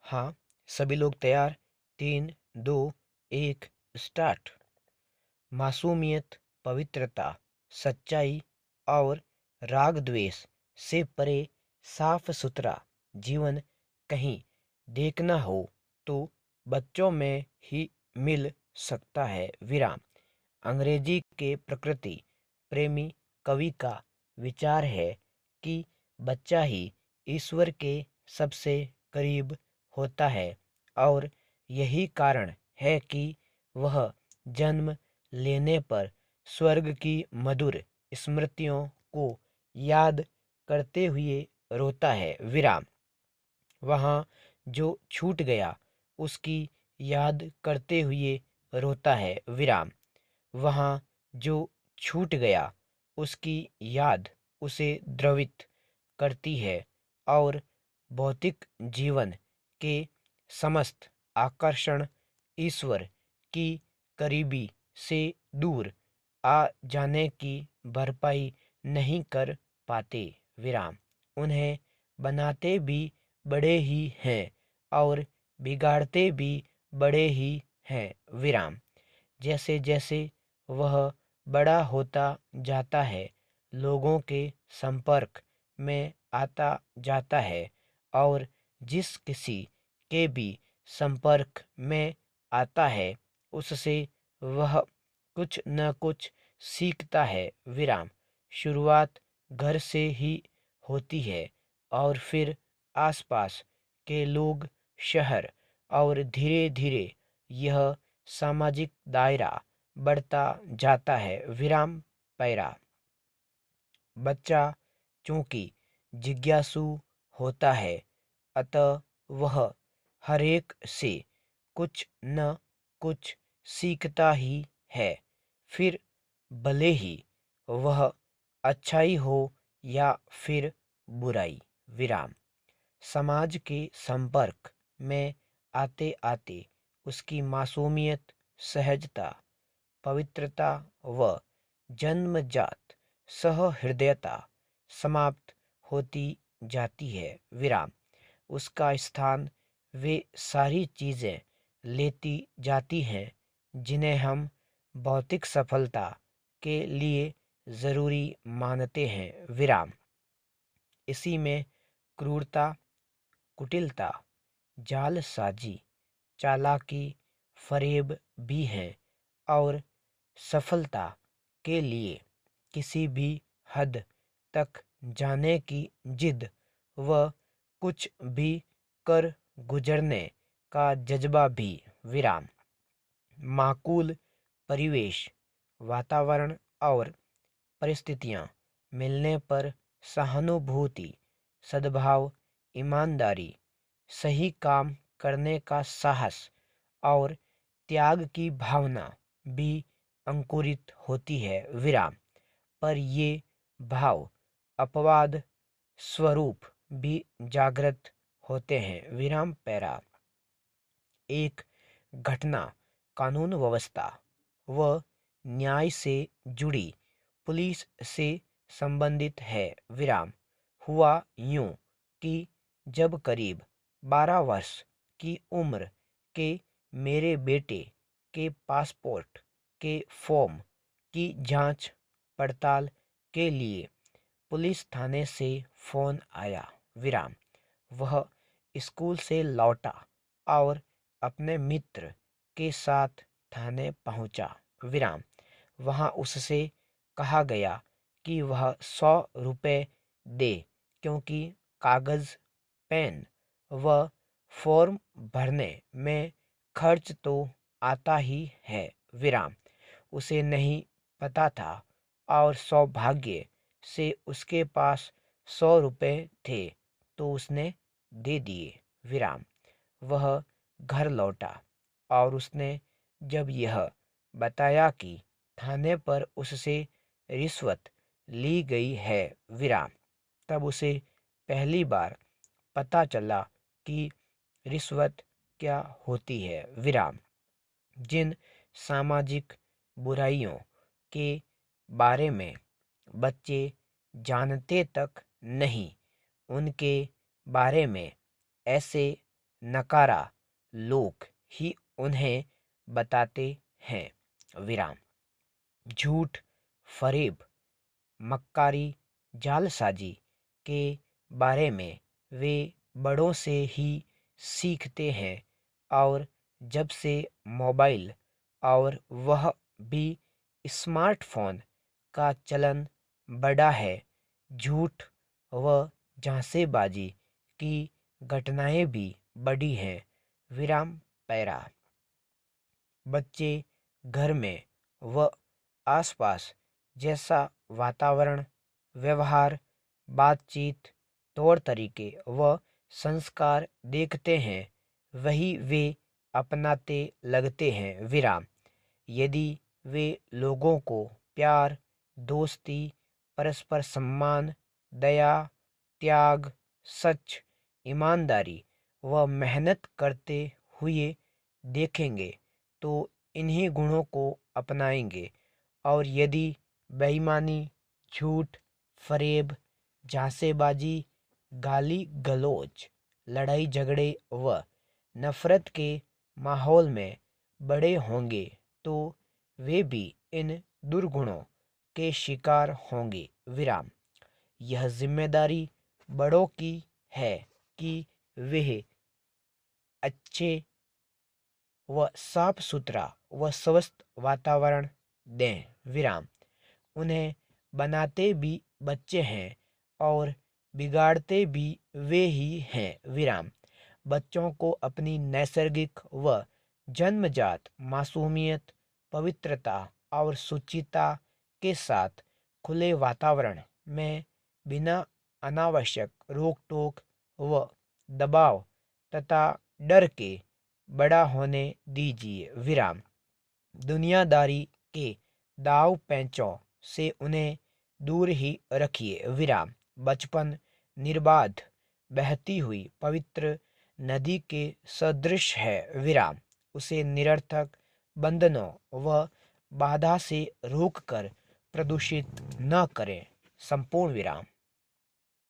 हाँ, सभी लोग तैयार। 3, 2, 1, स्टार्ट। मासूमियत, पवित्रता, सच्चाई और राग द्वेष से परे साफ सुथरा जीवन कहीं देखना हो तो बच्चों में ही मिल सकता है। विराम। अंग्रेजी के प्रकृति प्रेमी कवि का विचार है कि बच्चा ही ईश्वर के सबसे करीब होता है और यही कारण है कि वह जन्म लेने पर स्वर्ग की मधुर स्मृतियों को याद करते हुए रोता है। विराम। वहाँ जो छूट गया उसकी याद करते हुए रोता है। विराम। वहाँ जो छूट गया उसकी याद उसे द्रवित करती है और भौतिक जीवन के समस्त आकर्षण ईश्वर की करीबी से दूर आ जाने की भरपाई नहीं कर पाते। विराम। उन्हें बनाते भी बड़े ही हैं और बिगाड़ते भी बड़े ही हैं। विराम। जैसे जैसे वह बड़ा होता जाता है, लोगों के संपर्क में आता जाता है और जिस किसी के भी संपर्क में आता है उससे वह कुछ न कुछ सीखता है। विराम। शुरुआत घर से ही होती है और फिर आसपास के लोग, शहर और धीरे धीरे यह सामाजिक दायरा बढ़ता जाता है। विराम। पैरा। बच्चा चूंकि जिज्ञासु होता है अतः वह हरेक से कुछ न कुछ सीखता ही है, फिर भले ही वह अच्छाई हो या फिर बुराई। विराम। समाज के संपर्क में आते आते उसकी मासूमियत, सहजता, पवित्रता व जन्मजात सहृदयता समाप्त होती जाती है। विराम। उसका स्थान वे सारी चीजें लेती जाती हैं जिन्हें हम भौतिक सफलता के लिए जरूरी मानते हैं। विराम। इसी में क्रूरता, कुटिलता, जालसाजी, चालाकी, फरेब भी हैं और सफलता के लिए किसी भी हद तक जाने की जिद व कुछ भी कर गुजरने का जज्बा भी। विराम। माकूल परिवेश, वातावरण और परिस्थितियां मिलने पर सहानुभूति, सद्भाव, ईमानदारी, सही काम करने का साहस और त्याग की भावना भी अंकुरित होती है। विराम। पर ये भाव अपवाद स्वरूप भी जागृत होते हैं। विराम। पैरा। एक घटना कानून व्यवस्था व न्याय से जुड़ी, पुलिस से संबंधित है। विराम। हुआ यूं कि जब करीब 12 वर्ष की उम्र के मेरे बेटे के पासपोर्ट के फॉर्म की जांच पड़ताल के लिए पुलिस थाने से फोन आया। विराम। वह स्कूल से लौटा और अपने मित्र के साथ थाने पहुंचा। विराम। वहां उससे कहा गया कि वह 100 रुपये दे क्योंकि कागज, पेन व फॉर्म भरने में खर्च तो आता ही है। विराम। उसे नहीं पता था और सौभाग्य से उसके पास 100 रुपये थे तो उसने दे दिए। विराम। वह घर लौटा और उसने जब यह बताया कि थाने पर उससे रिश्वत ली गई है। विराम। तब उसे पहली बार पता चला कि रिश्वत क्या होती है। विराम। जिन सामाजिक बुराइयों के बारे में बच्चे जानते तक नहीं, उनके बारे में ऐसे नकारा लोग ही उन्हें बताते हैं। विराम। झूठ, फरेब, मक्कारी, जालसाजी के बारे में वे बड़ों से ही सीखते हैं, और जब से मोबाइल और वह भी स्मार्टफोन का चलन बढ़ा है, झूठ व झांसेबाजी की घटनाएं भी बढ़ी हैं। विराम पैरा। बच्चे घर में व आसपास जैसा वातावरण, व्यवहार, बातचीत, तौर तरीके व संस्कार देखते हैं, वही वे अपनाते लगते हैं। विराम। यदि वे लोगों को प्यार, दोस्ती, परस्पर सम्मान, दया, त्याग, सच, ईमानदारी व मेहनत करते हुए देखेंगे तो इन्हीं गुणों को अपनाएंगे, और यदि बेईमानी, झूठ, फरेब, झांसेबाजी, गाली गलौज, लड़ाई झगड़े व नफरत के माहौल में बड़े होंगे तो वे भी इन दुर्गुणों के शिकार होंगे। विराम। यह जिम्मेदारी बड़ों की है कि वे अच्छे व साफ सुथरा व स्वस्थ वातावरण दें। विराम। उन्हें बनाते भी बच्चे हैं और बिगाड़ते भी वे ही हैं। विराम। बच्चों को अपनी नैसर्गिक व जन्मजात मासूमियत, पवित्रता और सुचिता के साथ खुले वातावरण में बिना अनावश्यक रोक टोक व दबाव तथा डर के बड़ा होने दीजिए। विराम। दुनियादारी के दाव पेंचों से उन्हें दूर ही रखिए। विराम। बचपन निर्बाध बहती हुई पवित्र नदी के सदृश है। विराम। उसे निरर्थक बंधनों व बाधा से रोककर प्रदूषित न करें। संपूर्ण विराम।